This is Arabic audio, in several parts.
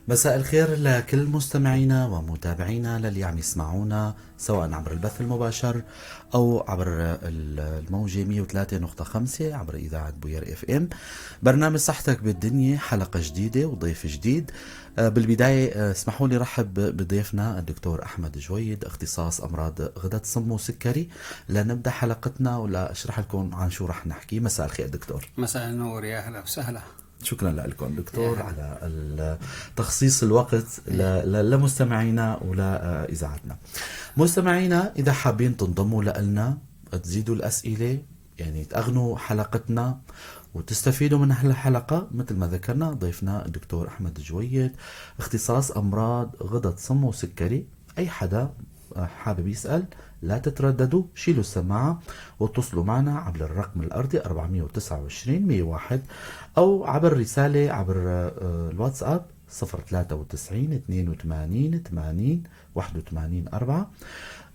مساء الخير لكل مستمعينا ومتابعينا للي عم يسمعونا سواء عبر البث المباشر أو عبر الموجة 103.5 عبر إذاعة بوير اف ام. برنامج صحتك بالدنيا، حلقة جديدة وضيف جديد. بالبداية اسمحوا لي رحب بضيفنا الدكتور أحمد جويد، اختصاص أمراض غدة الصم والسكري. لنبدأ حلقتنا ولا أشرح لكم عن شو رح نحكي. مساء الخير دكتور. مساء النور، يا أهلا وسهلا. شكرا لكم دكتور على تخصيص الوقت لمستمعينا ولإذاعتنا. مستمعينا إذا حابين تنضموا لنا تزيدوا الأسئلة، يعني تأغنوا حلقتنا وتستفيدوا من هالحلقة، مثل ما ذكرنا ضيفنا الدكتور أحمد جويد، اختصاص أمراض غدة صم وسكري. أي حدا حابب يسأل لا تترددوا، شيلوا السماعة واتصلوا معنا عبر الرقم الأرضي 429 101 أو عبر رسالة عبر الواتساب 093 82 80 81 4.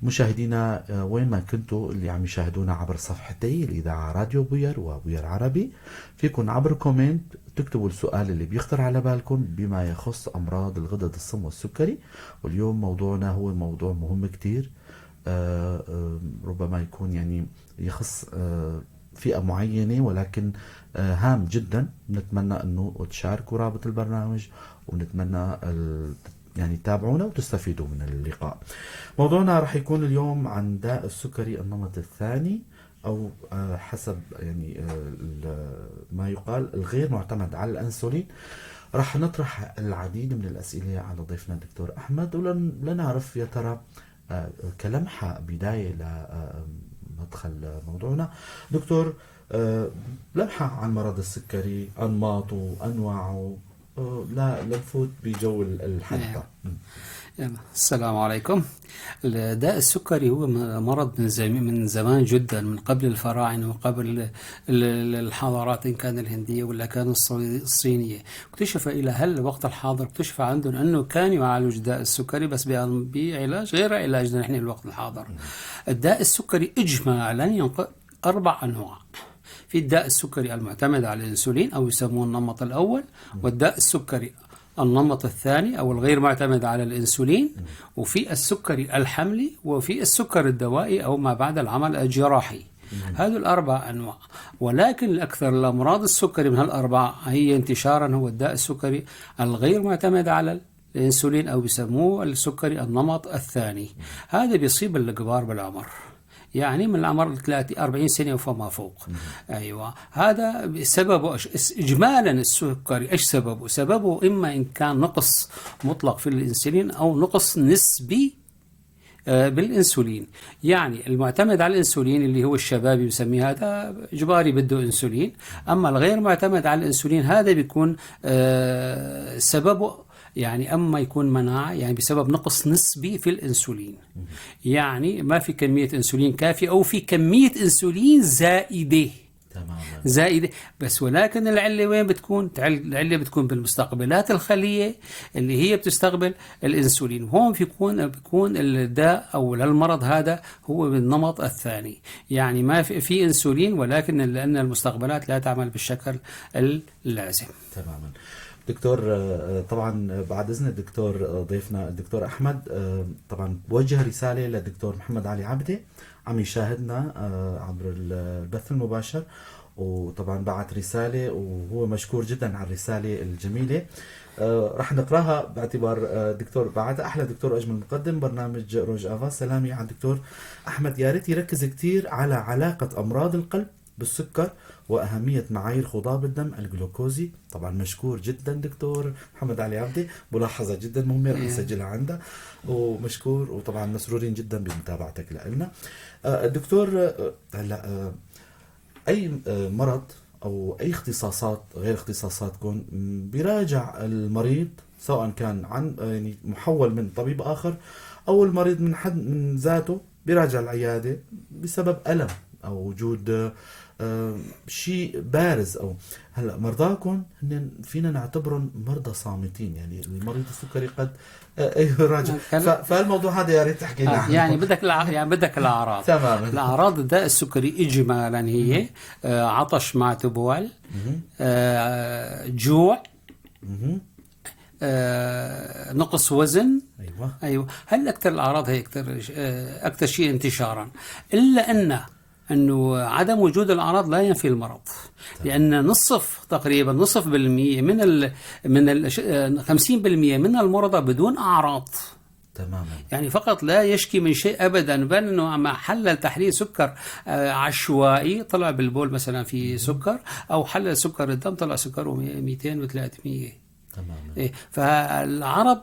مشاهدينا وين ما كنتوا اللي عم يشاهدونا عبر صفحتي الإذاعة راديو بوير وبوير عربي، فيكن عبر كومنت تكتبوا السؤال اللي بيخطر على بالكم بما يخص أمراض الغدد الصم والسكري. واليوم موضوعنا هو موضوع مهم كتير، ربما يكون يعني يخص فئة معينة، ولكن هام جدا. نتمنى أنه تشاركوا رابط البرنامج، ونتمنى يعني تتابعونا وتستفيدوا من اللقاء. موضوعنا رح يكون اليوم عن داء السكري النمط الثاني، أو حسب يعني ما يقال الغير معتمد على الأنسولين. رح نطرح العديد من الأسئلة على ضيفنا الدكتور أحمد، ولنعرف يا ترى كلمحة بداية لمدخل موضوعنا دكتور، لمحة عن مرض السكري، أنماطه، أنواعه، لا نفوت بجو الحلقة. السلام عليكم. داء السكري هو مرض من زمان جدا، من قبل الفراعنة وقبل الحضارات، إن كان الهندية ولا كان الصينية. اكتشف إلى هالوقت الحاضر، اكتشف عندهم أنه كان يعالج داء السكري بس بعلاج غير علاجنا نحن الوقت الحاضر. الداء السكري إجمالا 4 أنواع. في الداء السكري المعتمد على الانسولين او يسموه النمط الاول، والداء السكري النمط الثاني او الغير معتمد على الانسولين، وفي السكري الحملي، وفي السكر الدوائي او ما بعد العمل الجراحي. هذه ال4 أنواع. ولكن الأكثر الأمراض السكري من هال4 هي انتشارا هو الداء السكري الغير معتمد على الانسولين او يسموه السكري النمط الثاني. هذا بيصيب الكبار بالعمر، يعني من العمر 40 سنة وفما فوق. أيوة، هذا سببه إجمالا السكري. إيش سببه؟ سببه إما إن كان نقص مطلق في الإنسولين أو نقص نسبي بالإنسولين. يعني المعتمد على الإنسولين اللي هو الشباب يسميه هذا إجباري بده إنسولين، أما الغير معتمد على الإنسولين هذا بيكون سببه يعني أما يكون مناعة، يعني بسبب نقص نسبي في الإنسولين، يعني ما في كمية إنسولين كافية أو في كمية إنسولين زائدة. زائدة بس. ولكن العلة وين بتكون؟ العلة بتكون بالمستقبلات الخلية اللي هي بتستقبل الإنسولين. وهون بيكون الداء أو المرض هذا هو بالنمط الثاني، يعني ما في إنسولين، ولكن لأن المستقبلات لا تعمل بالشكل اللازم. تماما دكتور. طبعا بعد إذن الدكتور ضيفنا الدكتور أحمد، طبعا بوجه رسالة للدكتور محمد علي عبدة عم يشاهدنا عبر البث المباشر، وطبعا بعت رسالة وهو مشكور جدا على الرسالة الجميلة. رح نقراها باعتبار دكتور بعد أحلى دكتور أجمل مقدم برنامج روج آفا. سلامي على الدكتور أحمد، يا ريت يركز كتير على علاقة أمراض القلب بالسكر وأهمية معايير خضاب الدم الجلوكوزي. طبعا مشكور جدا دكتور محمد علي عبدي، ملاحظة جدا مهمة رح نسجلها عنده، ومشكور وطبعا مسرورين جدا بمتابعتك لنا. الدكتور هلا أي مرض أو أي اختصاصات غير اختصاصاتكم بيراجع المريض، سواء كان عن يعني محول من طبيب آخر أو المريض من حد من ذاته بيراجع العيادة بسبب ألم أو وجود شيء بارز. او هلا مرضاكم هن فينا نعتبرهم مرضى صامتين، يعني المريض السكري قد يراجع. فالموضوع هذا يا ريت تحكي لنا عنه. يعني بدك الاعراض. تماما. الاعراض الداء السكري اجمالا هي عطش مع تبول، جوع، نقص وزن. ايوه. ايوه، هل اكثر الاعراض هي اكثر شيء انتشارا، الا انه عدم وجود الاعراض لا ينفي المرض. لان تقريبا نصف بالمية من 50% من المرضى بدون اعراض. تماما. يعني فقط لا يشكي من شيء ابدا، بل انه مع حلل تحليل سكر عشوائي طلع بالبول مثلا في سكر، او حلل سكر الدم طلع سكره 200 و300. تماما. فالعرض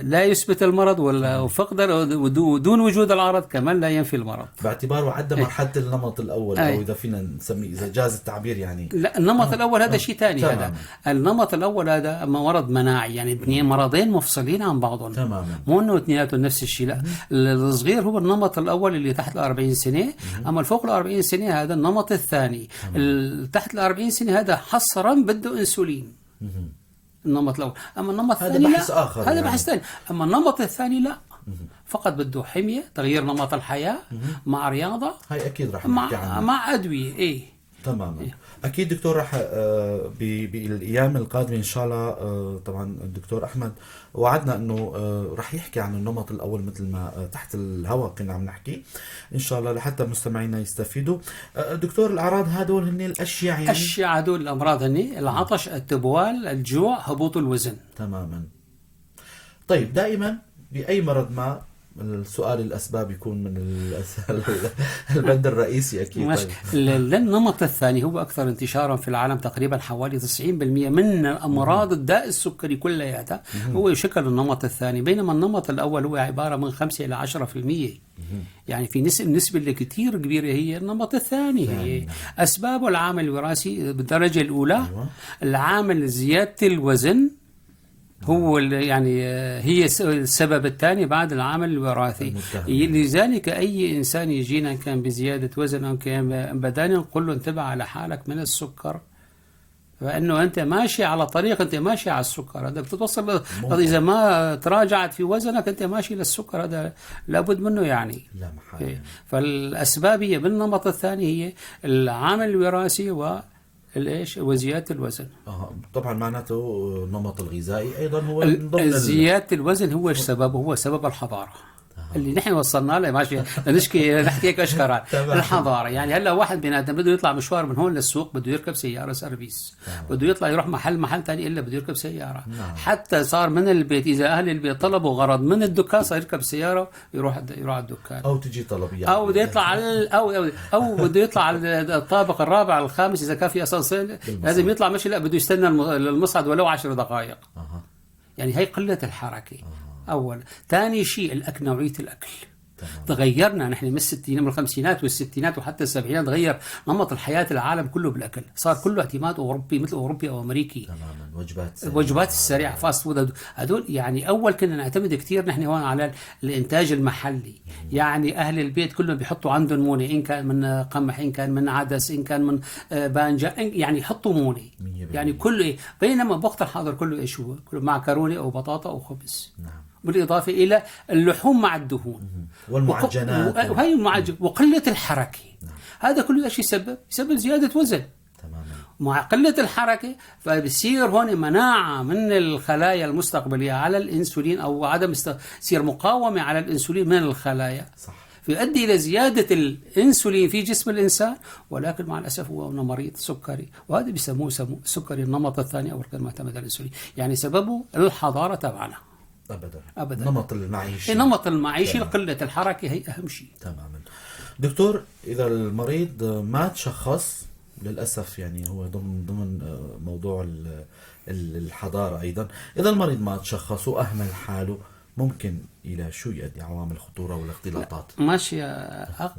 لا يثبت المرض، ودون وجود العرض كمان لا ينفي المرض، باعتباره عدى مرحلة النمط الأول، أو إذا فينا نسميه، إذا جاز التعبير يعني. لا، النمط الأول هذا شيء ثاني. هذا النمط الأول هذا مرض مناعي، يعني اثنين مرضين مفصلين عن بعضهم. تماما. مو إنه اثنيناتهم نفس الشيء، لا. الصغير هو النمط الأول اللي تحت 40 سنة، أما فوق 40 سنة هذا النمط الثاني. تحت 40 سنة هذا حصرا بده أنسولين. النمط الأول. أما النمط الثاني لا، بحث آخر، هذا بحث ثاني. أما النمط الثاني لا، فقط بده حمية، تغيير نمط الحياة مع رياضة، هاي أكيد رح نحكي عنها مع أدوية. تماما. أكيد دكتور، رح بالأيام القادمة إن شاء الله. طبعا الدكتور أحمد وعدنا أنه رح يحكي عن النمط الأول مثل ما تحت الهواء كنا عم نحكي إن شاء الله، لحتى مستمعينا يستفيدوا. دكتور، الأعراض هدول هن الأشياء يعني؟ أشياء هدول الأمراض هن العطش، التبوال، الجوع، هبوط الوزن. تماما. طيب، دائما بأي مرض ما السؤال الأسباب يكون من البند الرئيسي أكيد. طيب. النمط الثاني هو أكثر انتشارا في العالم، تقريبا حوالي 90% من أمراض الداء السكري كلها هو يشكل النمط الثاني، بينما النمط الأول هو عبارة من 5 إلى 10%. يعني في النسبة اللي كتير كبيرة هي النمط الثاني. هي أسبابه العامل الوراثي بالدرجة الأولى. العامل زيادة الوزن هو يعني هي السبب الثاني بعد العامل الوراثي. لذلك أي إنسان يجينا كان بزيادة وزن أو كان بدني نقول له انتبه على حالك من السكر، فإنه أنت ماشي على طريق، أنت ماشي على السكر، هذا بتوصل إذا ما تراجعت في وزنك أنت ماشي للسكر، هذا لابد منه يعني. لا محال. فالأسباب هي بالنمط الثاني هي العامل الوراثي وزيادة الوزن. طبعا معناته النمط الغذائي أيضا هو من ضمن زيادة الوزن هو السبب، هو سبب الحضارة اللي نحن وصلنا له. ماشي نحكي هيك اشكر الحضاره. يعني هلا واحد بني ادم بده يطلع مشوار من هون للسوق بده يركب سياره سيرفيس، بده يطلع يروح محل ثاني الا بده يركب سياره. حتى صار من البيت اذا اهل البيت طلبوا غرض من الدكان صار يركب سياره يروح على الدكان، او تجي طلبيه، او بده يطلع على او بده يطلع على الطابق الرابع الخامس اذا كان في اسانسير لازم يطلع مشي، لا بده يستنى المصعد ولو 10 دقائق. يعني هي قله الحركه. أول. ثاني شيء نوعية الأكل. تغيرنا نحن من الستينات، من الخمسينات والستينات وحتى السبعينات تغير نمط الحياة العالم كله بالأكل، صار كله اعتماد أوروبي مثل أوروبي أو أمريكي. تماما. وجبات السريعة فاست فود هذول. يعني أول كنا نعتمد كثير نحن هون على الإنتاج المحلي. يعني أهل البيت كلهم بيحطوا عندهم مونة، إن كان من قمح، إن كان من عدس، إن كان من بانجا، يعني يحطوا مونة. يعني كله بينما بوقت الحاضر كله إيش هو؟ كله معكرونة أو بطاطا أو خبز. بالإضافة إلى اللحوم مع الدهون والمعجنات وهي وقلة الحركة. هذا كله إيش يسبب زيادة وزن. تماما. مع قلة الحركة فبصير هون مناعة من الخلايا المستقبلية على الإنسولين، أو عدم يصير مقاومة على الإنسولين من الخلايا. صح. فيؤدي إلى زيادة الإنسولين في جسم الإنسان، ولكن مع الأسف هو مريض سكري، وهذا بيسموه سكري النمط الثاني أو غير معتمد على الإنسولين. يعني سببه الحضارة تبعنا. أبدا. نمط المعيشي. نمط المعيشي، قلة الحركة هي أهم شيء. تماما. دكتور، إذا المريض ما تشخص للأسف، يعني هو ضمن موضوع الحضارة أيضا، إذا المريض ما تشخص وأهمل حاله ممكن إلى شو يؤدي؟ عوامل خطورة والاختلاطات. ماشي.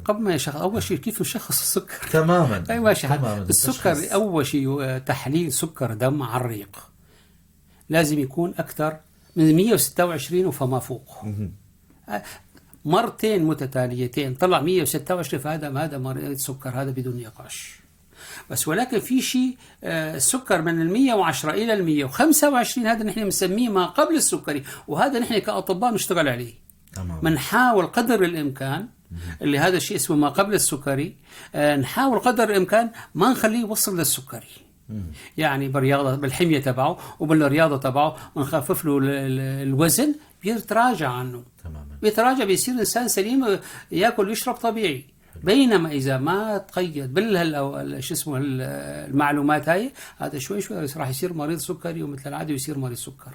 قبل ما يشخص أول شيء كيف نشخص السكر؟ تماما. أي ماشي. السكر أول شيء تحليل سكر دم على الريق لازم يكون أكثر من 126 وفما فوق. مرتين متتاليتين طلع 126، فهذا مريض سكر، هذا بدون نقاش. بس ولكن في شيء السكر من 110 إلى 125 هذا نحن نسميه ما قبل السكري، وهذا نحن كأطباء نشتغل عليه. بنحاول قدر الإمكان اللي هذا الشيء اسمه ما قبل السكري، نحاول قدر الإمكان ما نخليه يوصل للسكري. يعني بالرياضة بالحمية تبعه وبالرياضة تبعه ونخفف له الوزن بيتراجع عنه، تماما. بيتراجع بيصير إنسان سليم يأكل ويشرب طبيعي. بينما إذا ما تقيد شو اسمه المعلومات هاي، هذا شوي شوي راح يصير مريض سكري ومثل العادة يصير مريض سكر.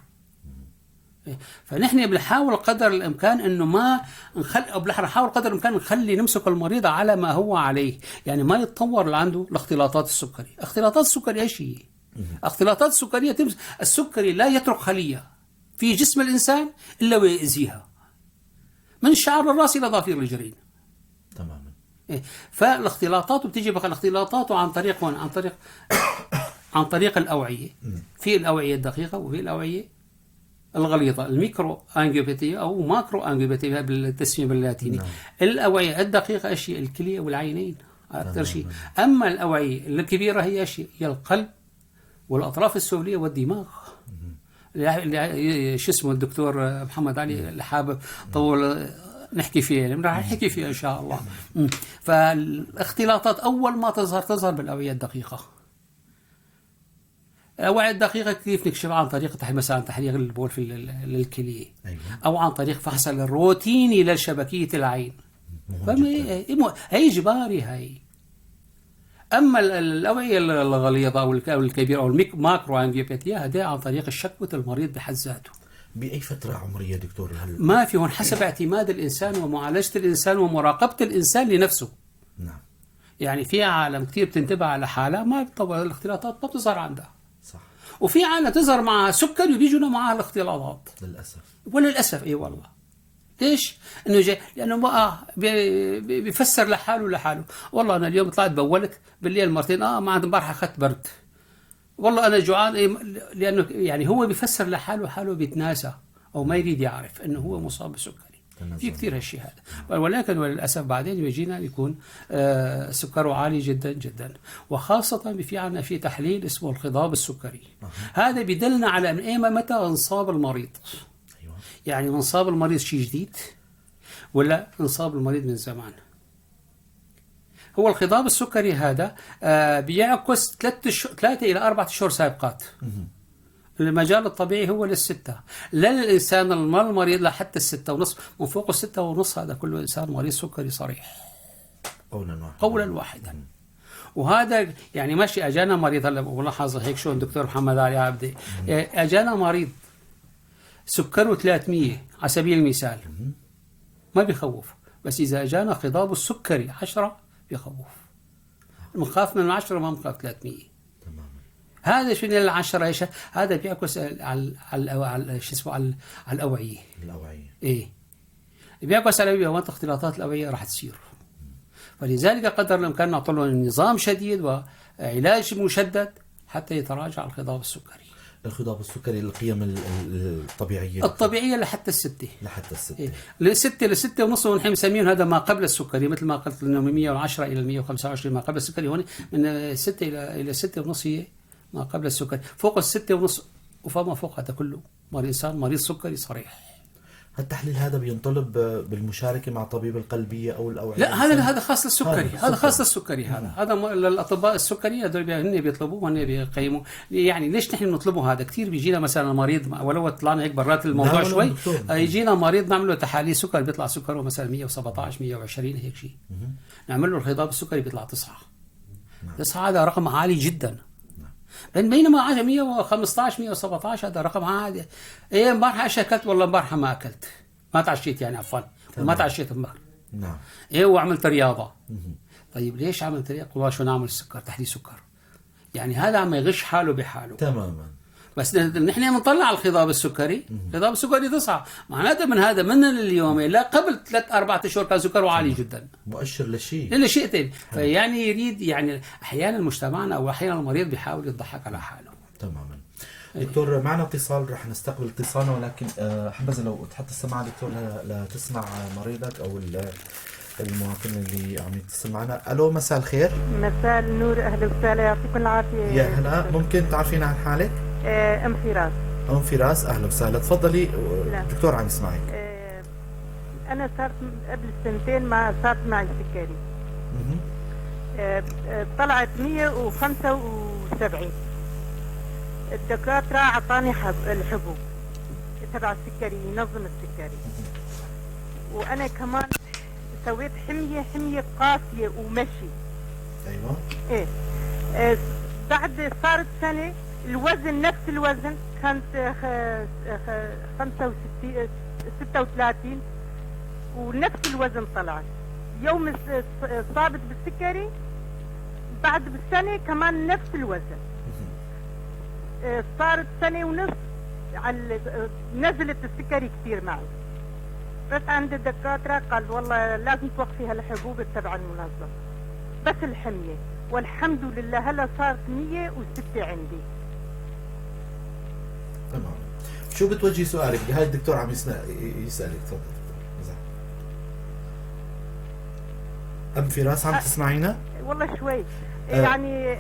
فنحن بنحاول قدر الامكان انه ما نحاول قدر الامكان نمسك المريض على ما هو عليه، يعني ما يتطور اللي عنده الاختلاطات السكري. اختلاطات السكري ايش هي؟ اختلاطات السكريه السكري لا يترك خليه في جسم الانسان الا ويأذيها، من شعر الراس الى ضفير الجرين. تماما. فالاختلاطات بتيجي بقى الاختلاطات عن طريق عن طريق الاوعيه. في الاوعيه الدقيقه وفي الاوعيه الغليظة، الميكرو أنجيوباتية أو ماكرو أنجيوباتية بالتسمية باللاتيني. الأوعية الدقيقة أشياء الكلية والعينين أكثر شيء. أما الأوعية الكبيرة هي أشياء هي القلب والأطراف السفلية والدماغ. شو اسمه الدكتور محمد علي اللي حابب طول نحكي فيها، راح نحكي فيها إن شاء الله. فالاختلاطات أول ما تظهر بالأوعية الدقيقة. الأوعية الدقيقة كيف نكشف؟ عن طريق مثلا تحريق البول في الكلية. أيوة. أو عن طريق فحص الروتيني لشبكية العين. هي إجباري هاي. أما الأوعية الغليظة أو الكبيرة أو الماكرو أنجيوباتية هذا عن طريق الشكوى المريض بحد ذاته. بأي فترة عمرية دكتور؟ ما في هون حسب اعتماد الإنسان ومعالجة الإنسان ومراقبة الإنسان لنفسه. نعم. يعني في عالم كثير بتنتبه على حالة ما بتطور الاختلاطات ما بتظهر عندها. صح. وفي عالم تظهر معها سكري وبيجونا معها الاختلاطات. للأسف. وللأسف اي والله. ليش؟ انه جاي لانه ما بيفسر لحاله. والله انا اليوم طلعت بولت بالليل مرتين، ما عاد امبارح اخذت برد. والله انا جوعان، لانه يعني هو بيفسر حاله بيتناسى او ما يريد يعرف انه هو مصاب بسكري. في كثير هالشيء هذا، ولكن وللاسف بعدين يجينا يكون سكره عالي جدا جدا، وخاصه في عندنا في تحليل اسمه الخضاب السكري. هذا بيدلنا على متى انصاب المريض. أيوة. يعني انصاب المريض شيء جديد ولا انصاب المريض من زمان. هو الخضاب السكري هذا بيعكس 3 إلى 4 أشهر سابقات. المجال الطبيعي هو للستة، لا للإنسان المريض لحتى 6.5. من فوق 6.5 هذا كله إنسان مريض سكري صريح قولا واحدا. وهذا يعني ماشي. أجانا مريض هلا ولاحظ هيك شو الدكتور محمد علي عبدي، أجانا مريض سكره 300 على سبيل المثال، ما بيخوف. بس إذا أجانا خضاب السكري 10 بيخوف. بنخاف من 10 ما بنخاف 300. هذا شنو العشرة ايش؟ هذا بيعكس على شو اسمه على الأوعية. ايه بيعكس على الأوعية، وانت اختلاطات الأوعية راح تصير. فلذلك قدر الإمكان نعطي له نظام شديد وعلاج مشدد حتى يتراجع الخضاب السكري. الخضاب السكري القيم الطبيعية لحتى الستة. إيه؟ لستة ونص، ونحن مسميين هذا ما قبل السكري، مثل ما قلت انه من 110 إلى 125 ما قبل السكري. هون من 6 إلى 6 ونص هي ما قبل السكري. فوق 6 ونص وفما فوق هذا كله إنسان مريض سكري صريح. التحليل هذا بينطلب بالمشاركة مع طبيب القلبية أو الأوعية؟ لا، هذا خاص للسكري. هذا خاص للسكري. هذا الأطباء السكري هذول هن بيطلبوه وهن بيقيموا. يعني ليش نحن بنطلبه هذا؟ كثير بيجينا مثلا مريض، ولو طلعنا هيك برات الموضوع شوي، يجينا مريض نعمل له تحاليل سكر بيطلع سكره مثلا 117 120 هيك شيء. نعمل له الخضاب السكري بيطلع 9. 9 هذا رقم عالي جدا. بينما 115 117 هذا رقم عالي. ايه امبارح ايش اكلت؟ والله امبارح ما اكلت، ما تعشيت، يعني عفوا ما تعشيت امبارح. نعم. ايه وعملت رياضه. طيب ليش عملت رياضه؟ والله شو نعمل السكر، تحليل سكر. يعني هذا عم يغش حاله بحاله تماما. بس نحن بنطلع على الخضاب السكري. الخضاب السكري 9، معناته من اليوم لا قبل 3-4 أشهر كان سكره عالي جدا، مؤشر لشيء ثاني. فيعني يريد، يعني احيانا مجتمعنا او احيانا المريض بيحاول يضحك على حاله. تماما. دكتور معنا اتصال، رح نستقبل اتصالنا، ولكن حبذا لو تحط السماعه دكتور لتسمع مريضك او المواطن اللي عم يتصل معنا. الو، مساء الخير. مساء النور، اهلا وسهلا، يعطيكم العافيه. يا هلا، ممكن تعرفينا عن حالك؟ ام فراس. ام فراس، اهلا وسهلا، تفضلي. دكتور عم يسمعك. انا صارت قبل 2 ما صارت معي سكري. طلعت 165 70. الدكاترة أعطاني الحبوب تبع السكري، ينظم السكري. وأنا كمان سويت حمية قاسية ومشي. ايوه. إيه. بعد صارت سنة الوزن نفس الوزن، كانت 36 ونفس الوزن طلعت. يوم صابت بالسكري بعد بالسنة كمان نفس الوزن. صارت سنة ونص نزلت السكري كثير معي. رحت عند الدكاترة قال والله لازم توقفي هالحبوب تبع المنظم، بس الحمية. والحمد لله هلا صارت 106 عندي. تمام. شو بتوجهي سؤالك؟ هاي الدكتور عم يسألك. تفضل. أم فراس عم تسمعينا؟ والله شوي. يعني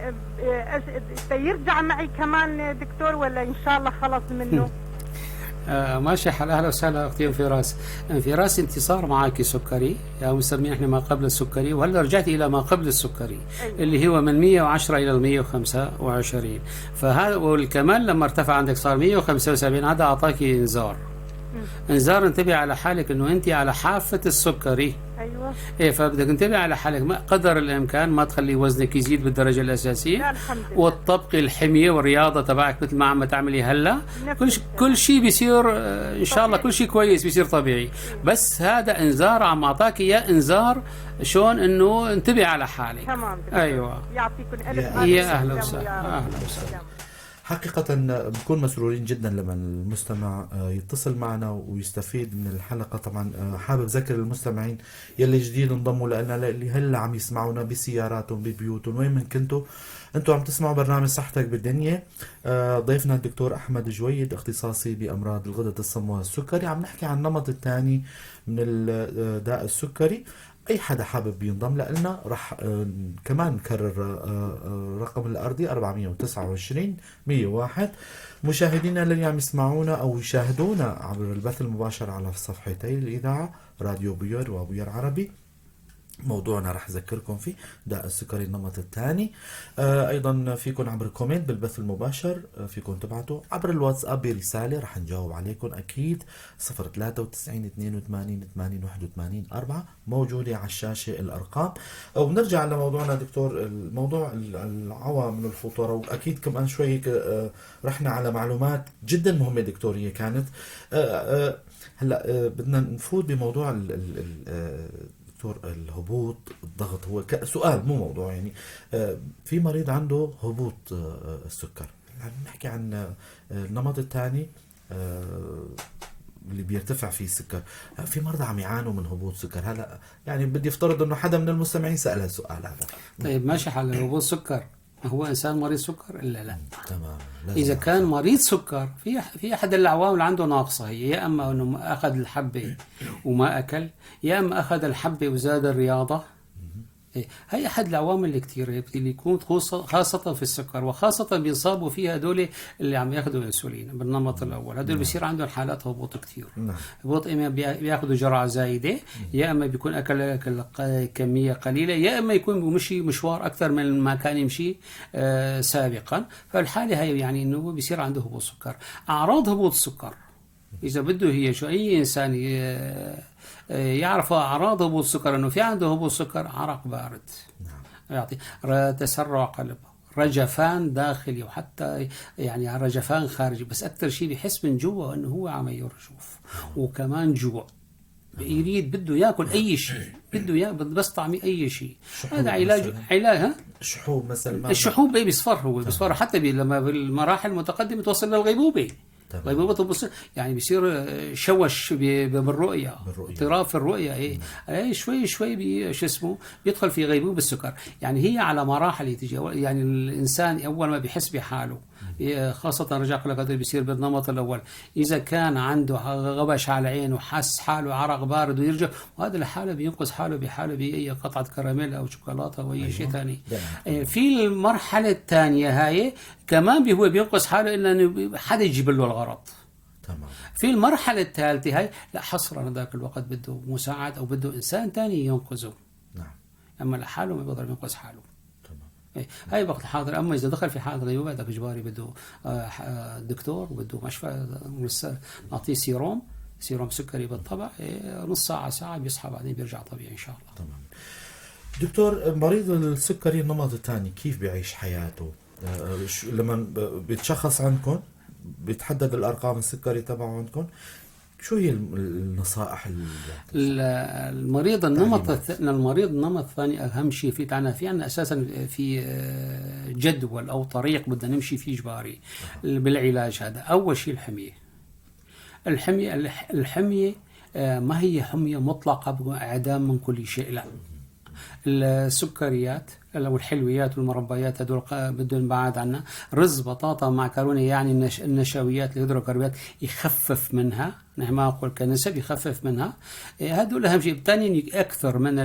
يرجع معي كمان دكتور ولا إن شاء الله خلص منه؟ ماشي حال. اهلا وسهلا اختي فراس. فراس انت صار معك سكري، يا مسمين احنا ما قبل السكري، وهلا رجعت الى ما قبل السكري. أيوة. اللي هو من 110 الى 125. فهذا والكمان لما ارتفع عندك صار 175، هذا اعطاك انذار. انذار انتبه على حالك انه انت على حافه السكري. ايوه. ايه فبدك تنتبه على حالك، ما قدر الامكان ما تخلي وزنك يزيد بالدرجه الاساسيه. لا الحمد لله. وتطبقي الحميه والرياضه تبعك مثل ما عم تعملي هلا. كل شيء بيصير ان شاء الله، كل شيء كويس بيصير طبيعي. بس هذا انذار عم اعطاك اياه، انذار شلون انه انتبه على حالك. تمام. ايوه. يعطيكم الف يا اهلا وسهلا. اهلا وسهلا. حقيقة بنكون مسرورين جدا لما المستمع يتصل معنا ويستفيد من الحلقة. طبعا حابب ذكر المستمعين يلي جديد انضموا لنا، اللي هلا عم يسمعونا بسياراتهم ببيوتهم وين من كنتوا، انتوا عم تسمعوا برنامج صحتك بالدنيا. ضيفنا الدكتور احمد جويد، اختصاصي بامراض الغدد الصماء والسكري. عم نحكي عن النمط الثاني من الداء السكري. اي حدا حابب ينضم لنا رح كمان نكرر رقم الارضي 429 101. مشاهدينا اللي عم يسمعونا او يشاهدونا عبر البث المباشر على صفحتي الاذاعه راديو بيور وبيور عربي، موضوعنا رح أذكركم فيه داء السكري النمط الثاني. أيضا فيكم عبر كومنت بالبث المباشر، فيكم تبعتوا عبر الواتساب برسالة رح نجاوب عليكم أكيد. 093 82 80 81 4 موجودة على الشاشة الأرقام. وبنرجع لموضوعنا دكتور، الموضوع العوامل من الفطور، وأكيد كمان شوي هيك رحنا على معلومات جدا مهمة دكتور. هي كانت هلا بدنا نفوت بموضوع الهبوط الضغط. هو سؤال مو موضوع يعني. في مريض عنده هبوط السكر، نحكي عن النمط الثاني اللي بيرتفع فيه السكر. في مرضى عم يعانوا من هبوط سكر. هلا يعني بدي افترض انه حدا من المستمعين سأل هالسؤال هذا. طيب ماشي حال. هبوط سكر هو انسان مريض سكر الا لا؟ تمام. اذا كان مريض سكر في احد العوامل عنده ناقصه، هي يا اما انه اخذ الحبه وما اكل، يا اما اخذ الحبه وزاد الرياضه. هي احد العوامل اللي كثير اللي يكون خاصه في السكر، وخاصه بيصابوا فيها هدول اللي عم ياخذوا انسولين بالنمط الاول. هدول بيصير عندهم حالات هبوط كثير. هبوط اما بياخذوا جرعه زايده، يا اما بيكون اكل كميه قليله، يا اما يكون بمشي مشوار اكثر من ما كان يمشي سابقا. فالحاله هي يعني انه بيصير عنده هبوط سكر. اعراض هبوط السكر اذا بده هي شو اي انسان يعرف اعراض هبوط السكر، انه في عنده هبوط سكر: عرق بارد، يعطي تسرع قلب، رجفان داخلي، وحتى يعني رجفان خارجي، بس اكثر شيء بيحس من جوا انه هو عم يرجف، وكمان جوع، يريد بده ياكل اي شيء، بده بس طعمي اي شيء. هذا علاج الشحوب مثلا. الشحوب بيصفر، هو بيصفر حتى لما بالمراحل المتقدمه توصل للغيبوبه. غيبوبة البصر يعني بيصير شوش بالرؤية، اضطراب في الرؤية. شوي شوي شو اسمه بيدخل في غيبوبة السكر. يعني هي على مراحل تجي. يعني الإنسان أول ما بيحس بحاله، خاصة رجع لك هذا بيصير بالنمط الأول، إذا كان عنده غبش على عينه وحس حاله عرق بارد ويرجع، وهذا الحالة بينقذ حاله بحاله بأي قطعة كراميل أو شوكولاتة أو أي شيء ثاني. في المرحلة الثانية هاي كمان هو بينقذ حاله إلا إنه حدا يجيب له الغرض. تمام. في المرحلة الثالثة هاي لا، حصرا ذاك الوقت بده مساعد أو بده إنسان ثاني ينقذه. نعم. أما لحاله ما بيقدر ينقذ حاله. تمام. هاي وقت الحاضر. اما اذا دخل في حاله غيبوبه هذاك اجباري بده دكتور وبده مشفى، نعطيه سيروم سكري بالطبع، نص ساعه بيصحى بعدين بيرجع طبيعي ان شاء الله. تمام. دكتور، مريض السكري النمط الثاني كيف بيعيش حياته؟ لما بيتشخص عندكم بيتحدد الارقام السكري تبعه عندكم، شو هي النصائح المريض النمط الثاني اهم شيء في عندنا اساسا في جدول او طريق بدنا نمشي فيه اجباري بالعلاج هذا. اول شيء الحميه ما هي حميه مطلقه باعدام من كل شيء، لا. السكريات والحلويات والمربيات هذول بدهم بعد عنا. رز بطاطا معكرونه يعني النشويات الهيدروكربات يخفف منها، نحن ما اقول كنسب، يخفف منها. هذول اهم شيء. ثانيا اكثر من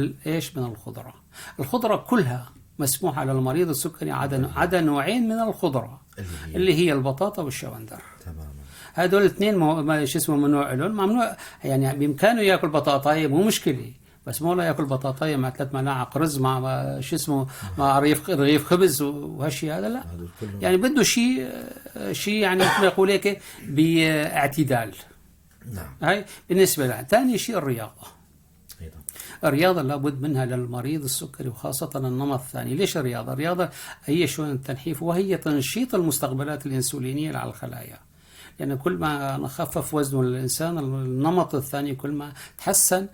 من الخضره. الخضره كلها مسموح على المريض السكري عدا نوعين من الخضره اللي هي البطاطا والشوندر. تماما. هذول الاثنين ممنوع لهم. ممنوع يعني بامكانه ياكل بطاطايه مو مشكله، بس مو لا ياكل بطاطايه مع 3 ملاعق رز مع مع رغيف خبز وهالشيء هذا، لا. يعني بده شيء يعني مثل ما يقول هيك باعتدال. نعم. هاي بالنسبه له. ثاني شيء الرياضه لابد منها للمريض السكري، وخاصه النمط الثاني. ليش الرياضه؟ الرياضه هي شؤون التنحيف، وهي تنشيط المستقبلات الانسولينيه على الخلايا. يعني كل ما نخفف وزن الإنسان النمط الثاني كل ما تحسن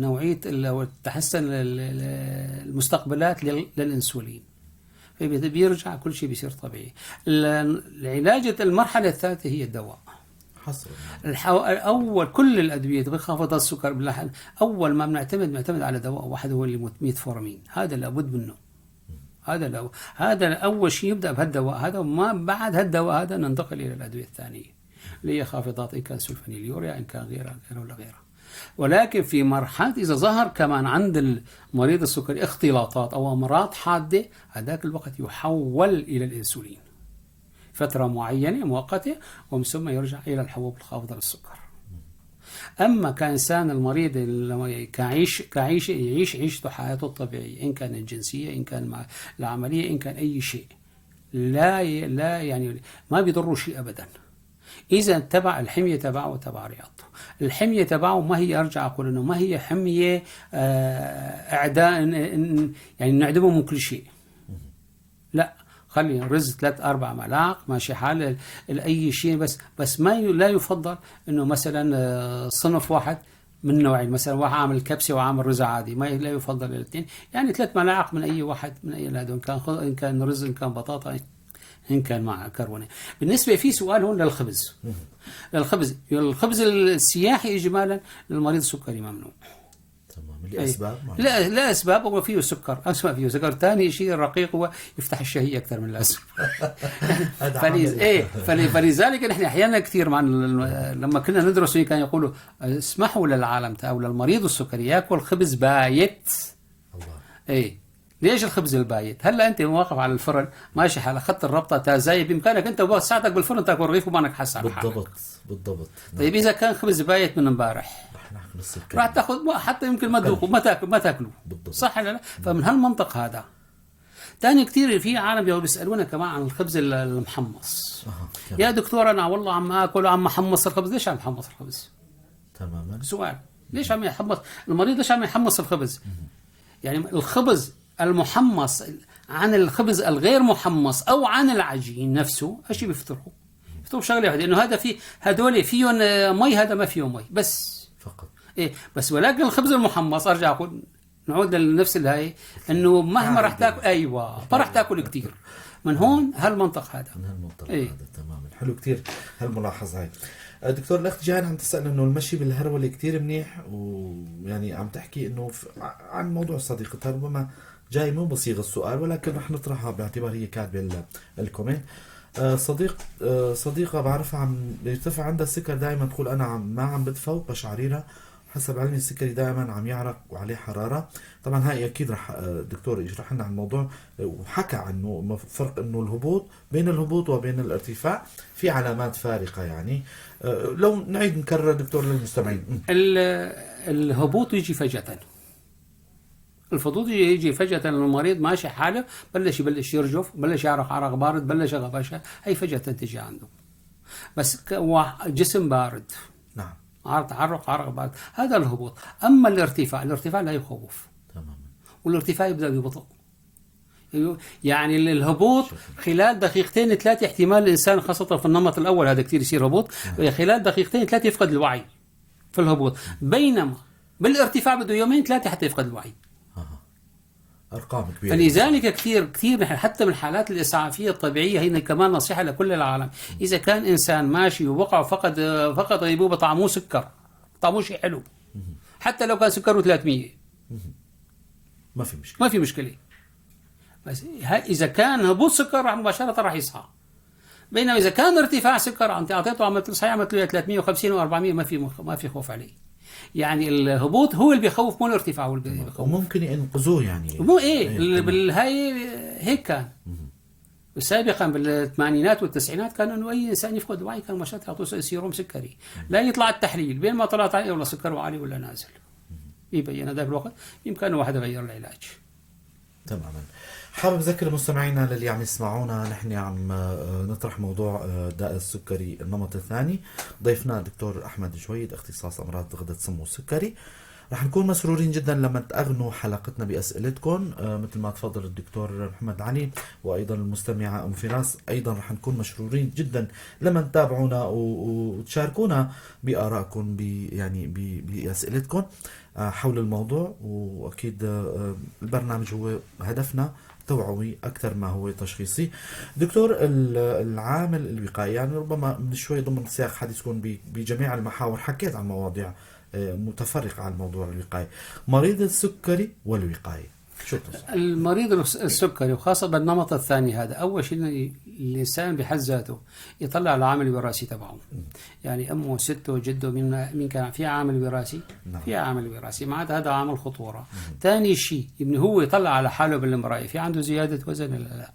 نوعية تحسن المستقبلات للإنسولين، بيرجع كل شيء بيصير طبيعي. العلاج المرحلة الثالثة هي الدواء. أول كل الأدوية بخفض السكر أول ما بنعتمد على دواء واحد هو اللي ميتفورمين. هذا لابد منه. هذا أول شيء يبدأ بهالدواء هذا، وما بعد هالدواء هذا ننتقل إلى الأدوية الثانية اللي هي خافضات، إن كان سلفونيليوريا، إن كان غيرها ولا غيرها. ولكن في مرحلة إذا ظهر كمان عند المريض السكري اختلاطات أو أمراض حادة، هذاك الوقت يحول إلى الإنسولين فترة معينة مؤقتة، ومن ثم يرجع إلى الحبوب الخافضة للسكر. أما كإنسان المريض لما يعيش عيشته حياته الطبيعية، إن كان الجنسية، إن كان العملية، إن كان أي شيء، لا يعني ما بيضره شيء أبدا إذا تبع الحمية تبعه وتبع رياضته. الحمية تبعه ما هي، أرجع أقول إنه ما هي حمية إعداء يعني نعدمه من كل شيء، لا. خلي رز 3-4 ملاعق ماشي حال أي شيء، بس ما لا يفضل إنه مثلا صنف واحد من نوعين، مثلا واحد عامل كبسة وعامل رز عادي، ما لا يفضل الاثنين. يعني 3 ملاعق من أي واحد من أي هذول، إن كان رز، إن كان بطاطا، إن كان مع كربونة. بالنسبة في سؤال هون الخبز السياحي إجمالا للمريض السكري ممنوع. لأسباب لا أسباب، هو فيه سكر. فيه سكر. ثاني شيء الرقيق هو يفتح الشهية أكثر من اللازم. فلذلك نحن أحيانا كثير لما كنا ندرس كانوا يقولوا اسمحوا للعالم أو للمريض السكري يأكل خبز بايت. ليش الخبز البايت؟ هلا انت واقف على الفرن ماشي حال اخذت الربطه تازاي، بامكانك انت وبس ساعتك بالفرن تاكل رغيف ومانك حاسس على حالك. بالضبط. طيب اذا كان خبز بايت من امبارح راح تاخذ حتى يمكن ما تذوقه، ما تاكله. صح ولا لا؟ فمن هالمنطق هذا. ثاني كثير في عالم بيسالونا كمان عن الخبز المحمص. يا دكتور انا والله عم اكل وعم احمص الخبز. ليش عم احمص الخبز؟ تماما. سؤال، ليش عم يحمص المريض؟ ليش عم يحمص الخبز؟ يعني الخبز المحمص عن الخبز الغير محمص او عن العجين نفسه ايش بيفترقوا شغله واحده، انه هذا في هذول فيهم مي، هذا ما فيه مي بس فقط. بس ولكن الخبز المحمص ارجع اقول نعود لنفس الهاي، انه مهما راح تاكل ما راح تاكل كثير. من هون هالمنطق هذا هذا تماما. حلو كثير هالملاحظه هاي. دكتور، الاخت جاهين عم تسأل انه المشي بالهرولة كتير منيح، ويعني عم تحكي انه عن موضوع صديقتها، ربما جاي مو بصيغة السؤال ولكن رح نطرحها باعتبار هي كاتبة الكومنت. صديقة بعرفها عم يرتفع عندها السكر دائما، تقول انا ما عم بتفوق قشعريرة، حسب علمي السكري دائما عم يعرق وعليه حرارة. طبعا هاي اكيد رح دكتور يشرح لنا عن الموضوع، وحكى عنه فرق انه الهبوط بين الهبوط وبين الارتفاع في علامات فارقة. يعني لو نعيد نكرر دكتور للمستمعين. الهبوط يجي فجأة، الفضول يجي فجأة المريض ماشي حاله بلش يرجف، بلش يعرق عرق بارد، بلش غباشة، هي فجأة تجي عنده. بس جسم بارد، نعم. تعرق عرق بارد، هذا الهبوط. أما الارتفاع لا يخوف، تماما. والارتفاع يبدأ ببطء. يعني الهبوط خلال دقيقتين 3 احتمال الإنسان خاصة في النمط الأول هذا كتير يصير هبوط، خلال دقيقتين 3 يفقد الوعي في الهبوط، بينما بالارتفاع بده يومين 3 حتى يفقد الوعي. أرقام كبيرة. فلذلك كثير حتى من الحالات الإسعافية الطبيعية هي كمان نصيحة لكل العالم. إذا كان إنسان ماشي ووقع فقد غيبوبة طعموه سكر، طعموه شيء حلو، حتى لو كان سكره 300 ما في مشكلة. بس إذا كان هبوط سكر مباشرة راح يصحى. بينما إذا كان ارتفاع سكر أنت أعطيته عملت صحيح عملت له 350 و400 ما في خوف عليه. يعني الهبوط هو اللي بيخوف، مو الارتفاع هو اللي بيخوف. وممكن ينقذوه يعني. مو بالهاي هيك كان سابقا بالثمانينات والتسعينات كانوا انه اي انسان يفقد الوعي كان مشات يعطوه سيروم سكري، لا يطلع التحليل بين ما طلعت عليه ولا سكره عالي ولا نازل، يبين هذاك الوقت يمكن واحد يغير العلاج. تماما. حابب أذكر مستمعينا للي عم يسمعونا، نحن عم نطرح موضوع داء السكري النمط الثاني. ضيفنا الدكتور أحمد جويد، اختصاص أمراض غدة السم والسكري. رح نكون مسرورين جدا لما تأغنوا حلقتنا بأسئلتكم مثل ما تفضل الدكتور محمد علي، وأيضا المستمعة أم فراس. أيضا رح نكون مسرورين جدا لما تتابعونا وتشاركونا بآرائكم يعني بأسئلتكم حول الموضوع. وأكيد البرنامج هو هدفنا توعوي أكثر ما هو تشخيصي. دكتور، العامل الوقائي يعني ربما من شوي ضمن سياق حديثكم بجميع المحاور حكيت عن مواضيع متفرقة عن موضوع الوقاية. مريض السكري والوقاية شو تصير؟ المريض السكري وخاصة بالنمط الثاني هذا، أول شيء الإنسان بحد ذاته يطلع على العامل الوراثي تبعه. يعني أمه وسته وجده من كان في عامل وراثي، في عامل وراثي معناتها هذا عامل خطورة. ثاني شيء ابن هو يطلع على حاله بالمراية في عنده زيادة وزن ولا لا؟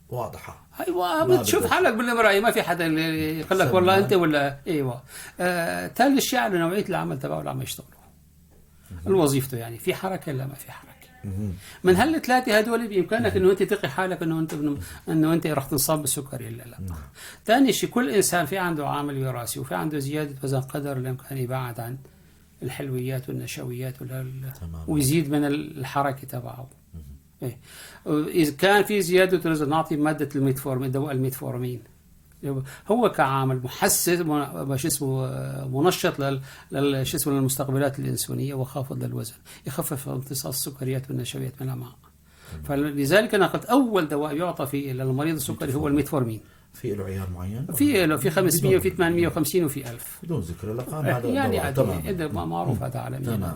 واضحة. ايوه بتشوف حالك بالمرايه، ما في حدا اللي يقول لك والله انت ولا ايوه. ثالث شيء على نوعيه العمل تبعه اللي عم يشتغله، الوظيفته يعني في حركه ولا ما في حركه. من هالثلاثه هدول بامكانك انه انت تقي حالك انه انت راح تنصاب بالسكري ولا لا. ثاني شيء كل انسان في عنده عامل وراثي وفي عنده زياده وزن قدر الامكان يبعد عن الحلويات والنشويات ويزيد من الحركه تبعه. إيه. إذا كان في زيادة وزن نعطي مادة الميتفورمين، دواء الميتفورمين هو كعامل محسس منشط للمستقبلات الإنسولينية وخافض للوزن، يخفف امتصاص السكريات والنشويات من الأمعاء. فلذلك أنا قلت أول دواء يعطى فيه للمريض السكري هو الميتفورمين. في له عيار معين؟ في 500 وفي 850 وفي 1000 بدون ذكر الأرقام. هذا يعني عادي معروف هذا عالميا.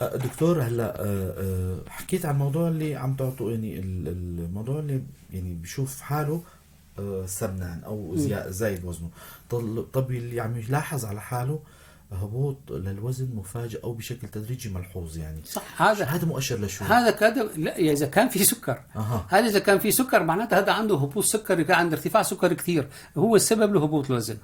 دكتور، هلا حكيت عن الموضوع اللي عم تعطوا يعني الموضوع اللي يعني بيشوف حاله سمنان او زايد وزنه. طب اللي عم يلاحظ على حاله هبوط للوزن مفاجئ او بشكل تدريجي ملحوظ يعني صح، هذا مؤشر لشو؟ هذا كذا. لا اذا كان في سكر هذا اذا كان في سكر معناته هذا عنده هبوط سكري، كان عنده ارتفاع سكري كثير، هو السبب له هبوط الوزن.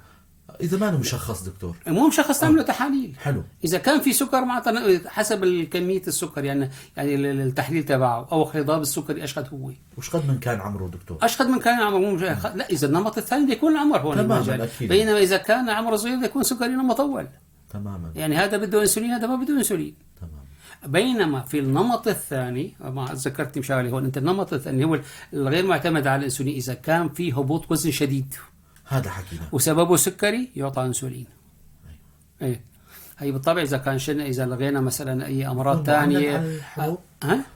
إذا ما مشخص دكتور، مو مشخص تعمله تحاليل. حلو. إذا كان في سكر معناته حسب الكمية السكر يعني التحليل تبعه أو خضاب السكري أشقد هو. وش قد من كان عمره دكتور؟ أشقد من كان عمره لا إذا النمط الثاني بده يكون العمر هون المجال، بينما إذا كان عمره صغير بده يكون سكري نمط أول. تماما. يعني هذا بده أنسولين هذا ما بده أنسولين. تمام. بينما في النمط الثاني ما ذكرت مشاغلي هون، أنت النمط الثاني هو الغير معتمد على الأنسولين، إذا كان في هبوط وزن شديد هذا حكينا وسببه سكري يعطى انسولين. ايه هي بالطبع اذا كان اذا لغينا مثلا اي امراض ثانيه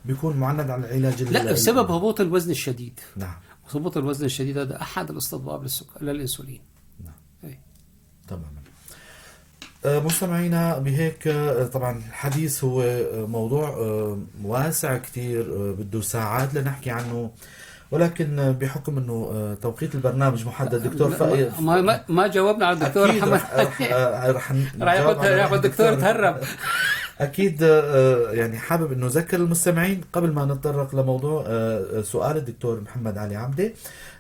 بيكون معند على العلاج. لا بسبب هبوط الوزن الشديد. نعم. هبوط الوزن الشديد هذا احد الاستضباب للانسولين. نعم. ايه. تماما. مستمعينا، بهيك طبعا الحديث هو موضوع واسع كتير بده ساعات لنحكي عنه، ولكن بحكم انه توقيت البرنامج محدد دكتور ما جاوبنا على الدكتور محمد. رح ياخذ الدكتور تهرب. اكيد يعني حابب انه اذكر المستمعين قبل ما نتطرق لموضوع سؤال الدكتور محمد علي عبده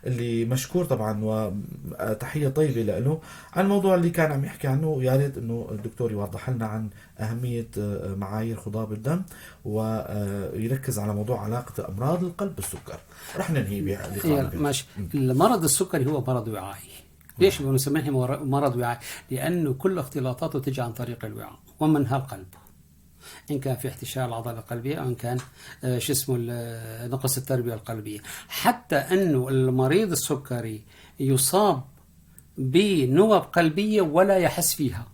اللي مشكور طبعا وتحيه طيبه له عن الموضوع اللي كان عم يحكي عنه. يا ريت انه الدكتور يوضح لنا عن اهميه معايير خضاب الدم ويركز على موضوع علاقه امراض القلب بالسكر. رح ننهي بلقاء ماشي. المرض السكري هو مرض وعائي. ليش بنسميه مرض وعائي؟ لانه كل اختلاطاته تجي عن طريق الوعاء ومنها القلب، إن كان في احتشاء العضلة القلبية أو إن كان نقص التربية القلبية. حتى أنه المريض السكري يصاب بنوب قلبية ولا يحس فيها،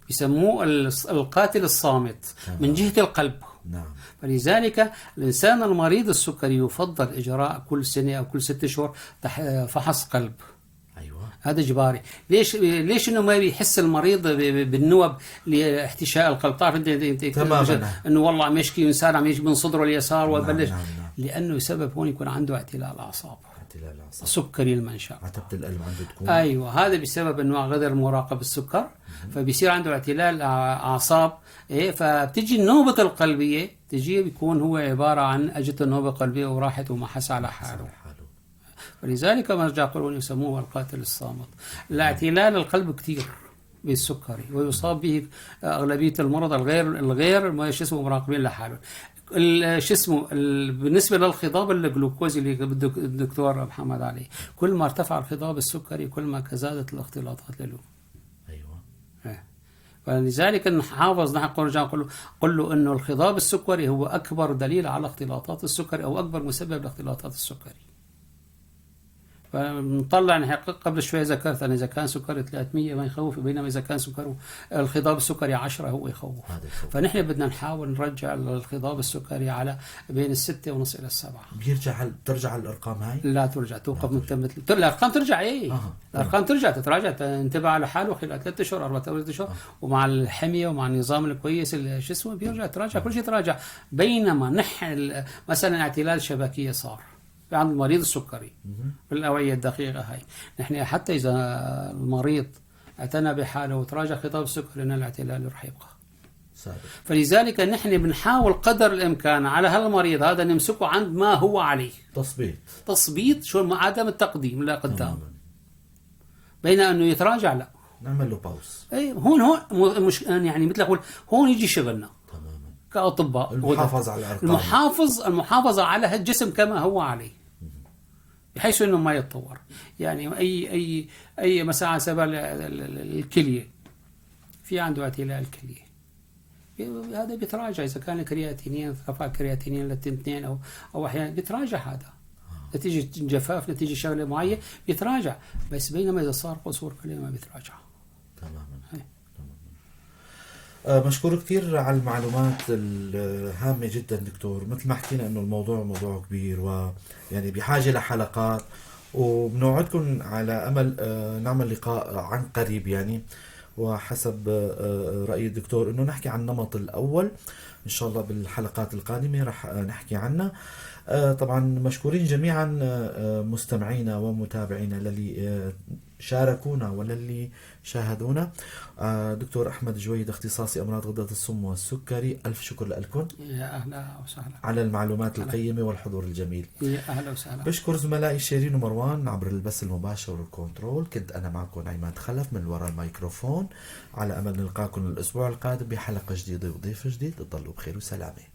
يسموه القاتل الصامت من جهة القلب. نعم. فلذلك الإنسان المريض السكري يفضل إجراء كل سنة أو كل 6 شهور فحص قلب. هذا إجباري. ليش إنه ما بيحس المريض بالنوب لاحتشاء القلب؟ تعرف أنت تماما إنه والله عم يشكي إنسان عم يجي من صدره اليسار وبلش. نعم. لأنه سبب هون يكون عنده اعتلال أعصاب، سكري المنشأ، عتبة القلب عنده تكون. أيوة، هذا بسبب إنه غير مراقب السكر، فبيصير عنده اعتلال أعصاب. فبتجي النوبة القلبية تجي بيكون هو عبارة عن أجت النوبة القلبية وراحت وما حس على حاله. فلذلك ما رجع يقولون يسموه القاتل الصامت. الاعتلال القلب كثير بالسكري ويصاب به أغلبية المرضى الغير ما اسمه مراقبين لحاله. اسمه بالنسبة للخضاب الجلوكوز اللي الدكتور محمد علي، كل ما ارتفع الخضاب السكري كل ما زادت الاختلاطات له. أيوة. فلذلك نحافظ، نقول له إنه الخضاب السكري هو أكبر دليل على اختلاطات السكري أو أكبر مسبب لاختلاطات السكري. فنطلع قبل شوية ذكرت أن إذا كان سكر 300 ما يخوف، بينما إذا كان الخضاب السكري 10 هو يخوف. فنحن بدنا نحاول نرجع الخضاب السكري على بين 6.5 إلى 7. ترجع الأرقام هاي؟ لا ترجع، توقف الأرقام ترجع. الأرقام ترجع تتراجع، تنتبه على حاله خلال 3 أشهر 4 أشهر، ومع الحمية ومع النظام الكويس بيرجع تراجع، كل شيء تراجع. بينما نحن مثلا اعتلال شبكية صار عند المريض السكري بالأوعية الدقيقة هاي، نحن حتى إذا المريض اعتنى بحاله وتراجع خطاب السكر لأن الاعتلال رح يبقى. فلذلك نحن بنحاول قدر الإمكان على هالمريض هذا نمسكه عند ما هو عليه، تثبيط شو عدم التقديم لا قدام. بين أنه يتراجع لا نعمل له باوس. أي هون مش يعني مثل أقول هون يجي شغلنا كأطباء، المحافظة على الأرقام، المحافظة على الجسم كما هو عليه بحيث انه ما يتطور. يعني اي مثلا على سبيل الكليه، في عنده اعتلال الكليه، هذا بيتراجع اذا كان كرياتينين رفع كرياتينين للتنتين او احيانا بيتراجع، هذا نتيجه جفاف نتيجه شغله معينه بيتراجع. بس بينما اذا صار قصور كليه ما بيتراجع تماما. مشكور كثير على المعلومات الهامة جدا دكتور. مثل ما حكينا انه الموضوع موضوع كبير ويعني بحاجة لحلقات، وبنوعدكم على امل نعمل لقاء عن قريب يعني، وحسب رأي الدكتور انه نحكي عن النمط الاول ان شاء الله بالحلقات القادمة رح نحكي عنه. طبعا مشكورين جميعا مستمعينا ومتابعينا للي شاركونا وللي شاهدونا. دكتور أحمد جويد اختصاصي أمراض غدة السم والسكري، ألف شكر لكم. يا أهلا وسهلا على المعلومات القيمة والحضور الجميل. يا أهلا وسهلا. بشكر زملائي شيرين ومروان عبر البث المباشر والكنترول. كنت أنا معكم عماد خلف من وراء الميكروفون، على أمل نلقاكم الأسبوع القادم بحلقة جديدة وضيف جديد. تضلوا بخير وسلامة.